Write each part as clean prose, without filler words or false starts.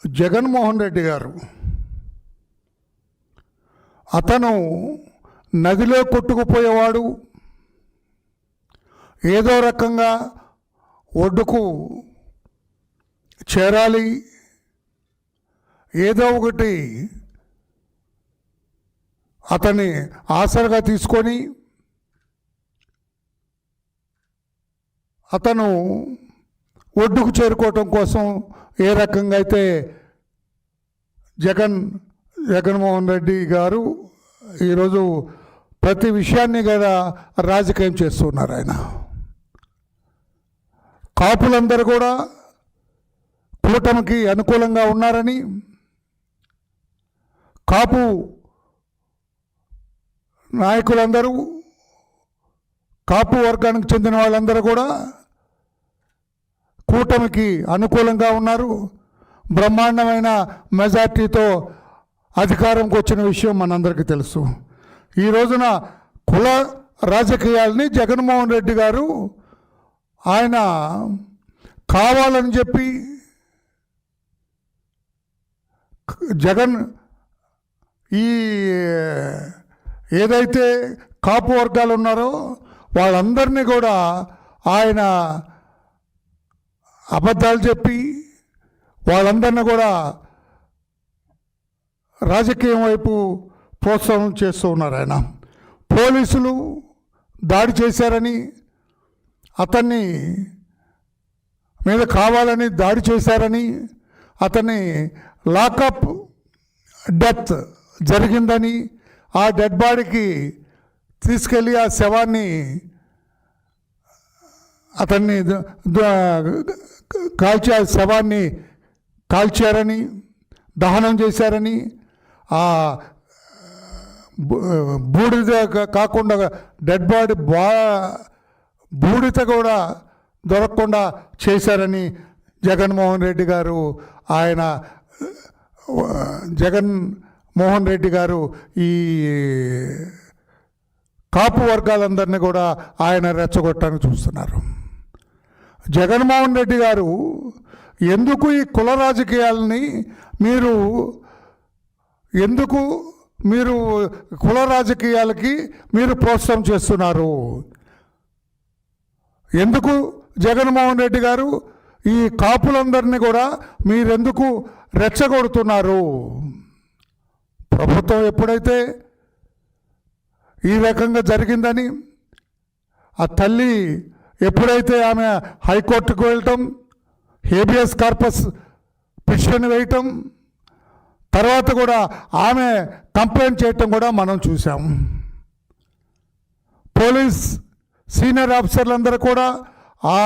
జగన్మోహన్ రెడ్డి గారు అతను నదిలో కొట్టుకుపోయేవాడు, ఏదో రకంగా ఒడ్డుకు చేరాలి, ఏదో ఒకటి అతన్ని ఆసరగా తీసుకొని అతను ఒడ్డుకు చేరుకోవటం కోసం ఏ రకంగా అయితే జగన్మోహన్ రెడ్డి గారు ఈరోజు ప్రతి విషయాన్ని కూడా రాజకీయం చేస్తున్నారు. ఆయన కాపులందరూ కూడా కూటమికి అనుకూలంగా ఉన్నారని, కాపు నాయకులందరూ, కాపు వర్గానికి చెందిన వాళ్ళందరూ కూడా కూటమికి అనుకూలంగా ఉన్నారు. బ్రహ్మాండమైన మెజార్టీతో అధికారంకి వచ్చిన విషయం మనందరికీ తెలుసు. ఈ రోజున కుల రాజకీయాలని జగన్మోహన్ రెడ్డి గారు ఆయన కావాలని చెప్పి ఈ ఏదైతే కాపు వర్గాలు ఉన్నారో వాళ్ళందరినీ కూడా ఆయన అబద్ధాలు చెప్పి వాళ్ళందరినీ కూడా రాజకీయం వైపు ప్రోత్సాహం చేస్తూ ఉన్నారు. ఆయన పోలీసులు దాడి చేశారని, అతన్ని మీద కావాలని దాడి చేశారని, అతన్ని లాకప్ డెత్ జరిగిందని, ఆ డెడ్ బాడీకి తీసుకెళ్ళి ఆ శవాన్ని అతన్ని కాల్చి ఆ శవాన్ని కాల్చారని, దహనం చేశారని, ఆ బూడిద కాకుండా డెడ్ బాడీ బూడిద కూడా దొరకకుండా చేశారని జగన్మోహన్ రెడ్డి గారు జగన్మోహన్ రెడ్డి గారు ఈ కాపు వర్గాలందరినీ కూడా ఆయన రెచ్చగొట్టడానికి చూస్తున్నారు. జగన్మోహన్ రెడ్డి గారు ఎందుకు ఈ కుల రాజకీయాలని ఎందుకు కుల రాజకీయాలకి మీరు ప్రోత్సాహం చేస్తున్నారు? ఎందుకు జగన్మోహన్ రెడ్డి గారు ఈ కాపులందరినీ కూడా మీరెందుకు రెచ్చగొడుతున్నారు? ప్రభుత్వం ఎప్పుడైతే ఈ రకంగా జరిగిందని ఆ తల్లి ఎప్పుడైతే ఆమె హైకోర్టుకు వెళ్ళటం, హేబియస్ కార్పస్ పిటిషన్ వేయటం, తర్వాత కూడా ఆమె కంప్లైంట్ చేయటం కూడా మనం చూసాం. పోలీస్ సీనియర్ ఆఫీసర్లందరూ కూడా ఆ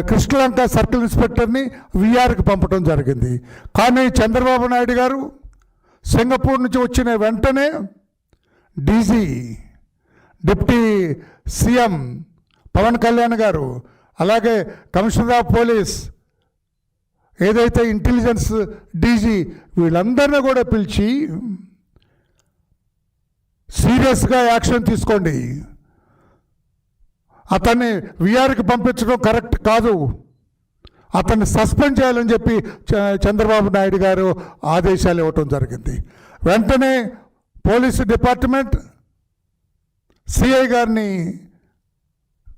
కృష్ణలంక సర్కిల్ ఇన్స్పెక్టర్ని విఆర్కి పంపడం జరిగింది. కానీ చంద్రబాబు నాయుడు గారు సింగపూర్ నుంచి వచ్చిన వెంటనే DG deputy CM Pawan Kalyan garu, అలాగే కమిషనర్ ఆఫ్ పోలీస్, ఏదైతే ఇంటెలిజెన్స్ డీజీ, వీళ్ళందరినీ కూడా పిలిచి సీరియస్గా యాక్షన్ తీసుకోండి, అతన్ని విఆర్కి పంపించడం కరెక్ట్ కాదు, అతన్ని సస్పెండ్ చేయాలని చెప్పి చంద్రబాబు నాయుడు గారు ఆదేశాలు ఇవ్వటం జరిగింది. వెంటనే పోలీసు డిపార్ట్మెంట్ సిఐ గారిని,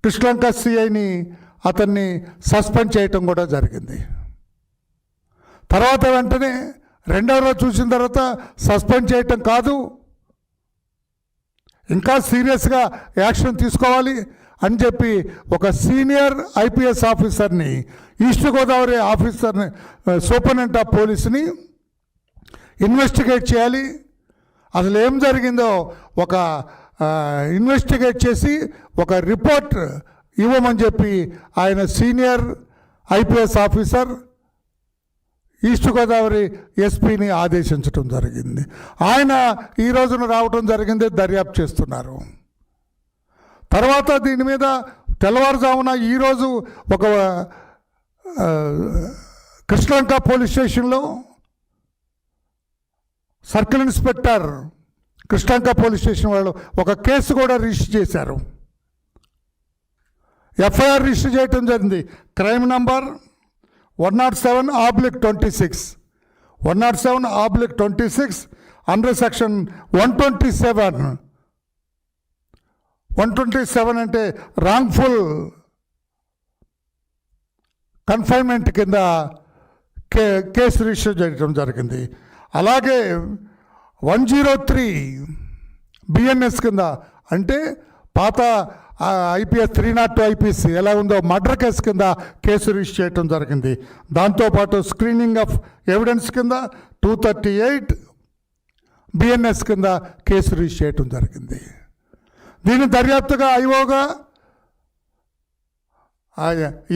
కృష్ణలంక సిఐని అతన్ని సస్పెండ్ చేయటం కూడా జరిగింది. తర్వాత వెంటనే రెండవ రోజు చూసిన తర్వాత సస్పెండ్ చేయటం కాదు, ఇంకా సీరియస్గా యాక్షన్ తీసుకోవాలి అని చెప్పి ఒక సీనియర్ ఐపీఎస్ ఆఫీసర్ని, ఈస్ట్ గోదావరి ఆఫీసర్ని, సూపరింటెండెంట్ ఆఫ్ పోలీస్ని ఇన్వెస్టిగేట్ చేయాలి, అసలు ఏం జరిగిందో ఒక ఇన్వెస్టిగేట్ చేసి ఒక రిపోర్ట్ ఇవ్వమని చెప్పి ఆయన senior IPS officer east Godavari ఎస్పీని ఆదేశించడం జరిగింది. ఆయన ఈ రోజున రావడం జరిగింది, దర్యాప్తు చేస్తున్నారు. తర్వాత దీని మీద తెల్లవారుజామున ఈరోజు ఒక కృష్ణలంక పోలీస్ స్టేషన్లో circle inspector Krishnalanka police station వాళ్ళు ఒక కేసు కూడా రిజిస్టర్ చేశారు. ఎఫ్ఐఆర్ రిజిస్టర్ చేయడం జరిగింది. Crime number 107/26 107/26 under section 127. 127 అంటే రాంగ్ఫుల్ కన్ఫైన్మెంట్ కింద కేసు రిజిస్టర్ చేయడం జరిగింది. అలాగే 103 బిఎన్ఎస్ కింద అంటే పాత IPS 302 IPC ఎలా ఉందో మర్డర్ కేసు కింద కేసు రిజిస్టర్ చేయడం జరిగింది. దాంతోపాటు స్క్రీనింగ్ ఆఫ్ ఎవిడెన్స్ కింద 238 బిఎన్ఎస్ కింద కేసు రిజిస్టర్ చేయడం జరిగింది. దీని దర్యాప్తుగా ఐఓగా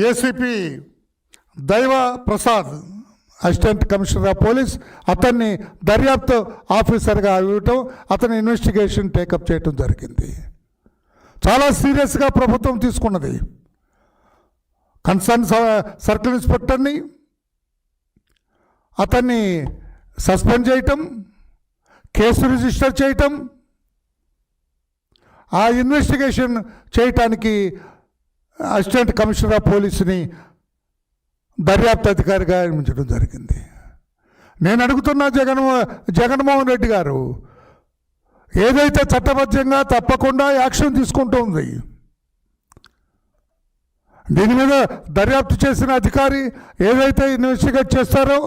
ఏసీపీ దైవ Prasad assistant commissioner of police అతన్ని దర్యాప్తు ఆఫీసర్గా ఇవ్వటం, అతని ఇన్వెస్టిగేషన్ టేకప్ చేయటం జరిగింది. చాలా సీరియస్గా ప్రభుత్వం తీసుకున్నది. కన్సర్న్ సర్కిల్ ఇన్స్పెక్టర్ని అతన్ని సస్పెండ్ చేయటం, కేసు రిజిస్టర్ చేయటం, ఆ ఇన్వెస్టిగేషన్ చేయటానికి అసిస్టెంట్ కమిషనర్ ఆఫ్ పోలీసుని దర్యాప్తు అధికారిగా నియమించడం జరిగింది. నేను అడుగుతున్నా జగన్మోహన్ రెడ్డి గారు ఏదైతే చట్టబద్ధంగా తప్పకుండా యాక్షన్ తీసుకుంటుంది, దీని మీద దర్యాప్తు చేసిన అధికారి ఏదైతే ఇన్వెస్టిగేట్ చేస్తారో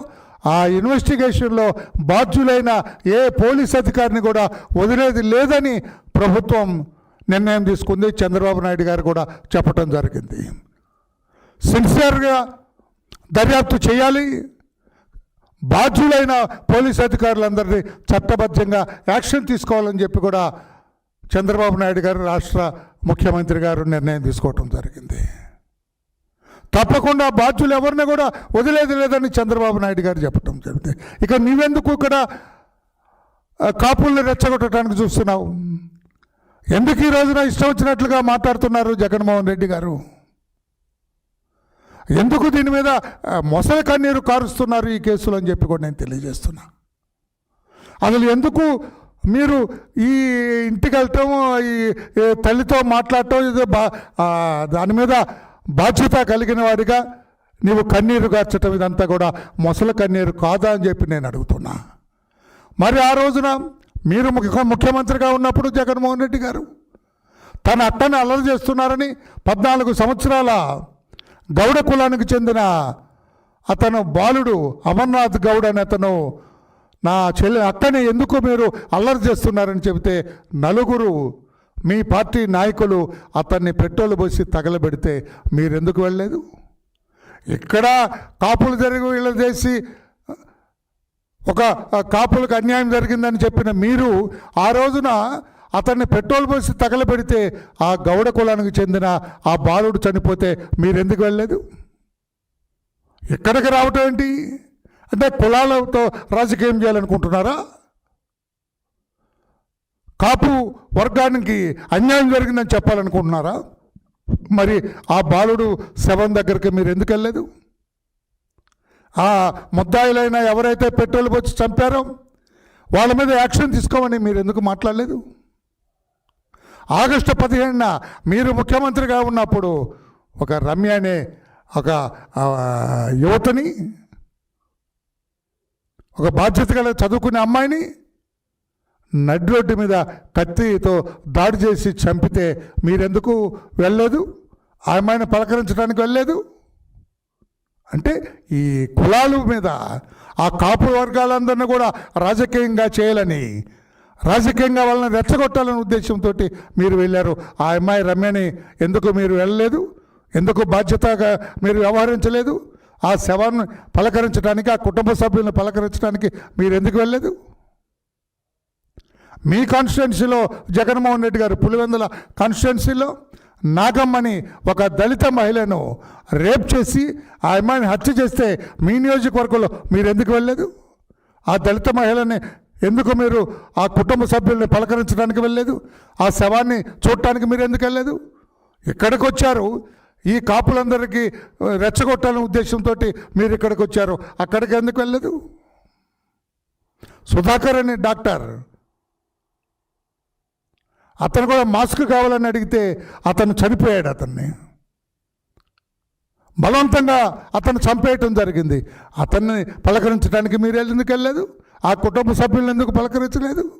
ఆ ఇన్వెస్టిగేషన్లో బాధ్యులైన ఏ పోలీస్ అధికారిని కూడా వదిలేది లేదని ప్రభుత్వం నిర్ణయం తీసుకుంది. చంద్రబాబు నాయుడు గారు కూడా చెప్పడం జరిగింది. సిన్సియర్గా దర్యాప్తు చేయాలి, బాధ్యులైన పోలీస్ అధికారులందరినీ చట్టబద్ధంగా యాక్షన్ తీసుకోవాలని చెప్పి కూడా చంద్రబాబు నాయుడు గారు రాష్ట్ర ముఖ్యమంత్రి గారు నిర్ణయం తీసుకోవటం జరిగింది. తప్పకుండా బాధ్యులు ఎవరిని కూడా వదిలేది లేదని చంద్రబాబు నాయుడు గారు చెప్పడం జరిగింది. ఇక నీవెందుకు ఇక్కడ కాపుల్ని రెచ్చగొట్టడానికి చూస్తున్నావు? ఎందుకు ఈ రోజున ఇష్టం వచ్చినట్లుగా మాట్లాడుతున్నారు జగన్మోహన్ రెడ్డి గారు? ఎందుకు దీని మీద మొసలి కన్నీరు కారుస్తున్నారు ఈ కేసులు అని చెప్పి కూడా నేను తెలియజేస్తున్నా. అసలు ఎందుకు మీరు ఈ ఇంటికి వెళ్ళటం, ఈ తల్లితో మాట్లాడటం, ఇది దాని మీద బాధ్యత కలిగిన వాడిగా నీవు కన్నీరు గార్చటం ఇదంతా కూడా మొసలి కన్నీరు కాదా అని చెప్పి నేను అడుగుతున్నా. మరి ఆ రోజున మీరు ముఖ్యమంత్రిగా ఉన్నప్పుడు జగన్మోహన్ రెడ్డి గారు తన అట్టని అల్లరి చేస్తున్నారని 14 సంవత్సరాల గౌడ కులానికి చెందిన అతను బాలుడు అమర్నాథ్ గౌడ్ అని అతను నా అక్కని ఎందుకు మీరు అల్లరి చేస్తున్నారని చెబితే నలుగురు మీ పార్టీ నాయకులు అతన్ని పెట్రోల్ పోసి తగలబెడితే మీరెందుకు వెళ్ళలేదు? ఇక్కడ కాపులు జరిగి వీళ్ళు చేసి ఒక కాపులకు అన్యాయం జరిగిందని చెప్పిన మీరు ఆ రోజున అతన్ని పెట్రోల్ పోసి తగలబెడితే ఆ గౌడ కులానికి చెందిన ఆ బాలుడు చనిపోతే మీరెందుకు వెళ్ళలేదు? ఇక్కడికి రావటం ఏంటి? అంటే కులాలతో రాజకీయం చేయాలనుకుంటున్నారా? కాపు వర్గానికి అన్యాయం జరిగిందని చెప్పాలనుకుంటున్నారా? మరి ఆ బాలుడు శవం దగ్గరికి మీరు ఎందుకు వెళ్ళలేదు? ఆ ముద్దాయిలైన ఎవరైతే పెట్రోల్ పోసి చంపారో వాళ్ళ మీద యాక్షన్ తీసుకోమని మీరు ఎందుకు మాట్లాడలేదు? ఆగస్టు 15న మీరు ముఖ్యమంత్రిగా ఉన్నప్పుడు ఒక రమ్య అనే ఒక యువతని, ఒక బాధ్యత గల చదువుకునే అమ్మాయిని నడి రోడ్డు మీద కత్తితో దాడి చేసి చంపితే మీరెందుకు వెళ్ళలేదు? ఆ అమ్మాయిని పలకరించడానికి వెళ్ళలేదు? అంటే ఈ కులాల మీద ఆ కాపు వర్గాలందరినీ కూడా రాజకీయంగా చేయాలని, రాజకీయంగా వాళ్ళని రెచ్చగొట్టాలనే ఉద్దేశంతో మీరు వెళ్ళారు. ఆ అమ్మాయి రమ్యని ఎందుకు మీరు వెళ్ళలేదు? ఎందుకు బాధ్యతగా మీరు వ్యవహరించలేదు? ఆ శవాన్ని పలకరించడానికి, ఆ కుటుంబ సభ్యులను పలకరించడానికి మీరు ఎందుకు వెళ్ళలేదు? మీ కాన్స్టిట్యున్సీలో జగన్మోహన్ రెడ్డి గారు పులివెందుల కాన్స్టిట్యున్సీలో నాగమ్మని ఒక దళిత మహిళను రేప్ చేసి ఆ అమ్మాయిని హత్య చేస్తే మీ నియోజకవర్గంలో మీరు ఎందుకు వెళ్ళలేదు? ఆ దళిత మహిళని ఎందుకు మీరు ఆ కుటుంబ సభ్యుల్ని పలకరించడానికి వెళ్ళలేదు? ఆ శవాన్ని చూడటానికి మీరు ఎందుకు వెళ్ళలేదు? ఇక్కడికి వచ్చారు, ఈ కాపులందరికీ రెచ్చగొట్టాలనే ఉద్దేశంతో మీరు ఇక్కడికి వచ్చారు, అక్కడికి ఎందుకు వెళ్ళలేదు? సుధాకర్ అని డాక్టర్, అతను కూడా మాస్క్ కావాలని అడిగితే అతను చనిపోయాడు. అతన్ని బలవంతంగా అతను చంపేయటం జరిగింది. అతన్ని పలకరించడానికి మీరు ఎందుకు వెళ్ళలేదు? ఆ కుటుంబ సభ్యులను ఎందుకు పలకరించలేదు?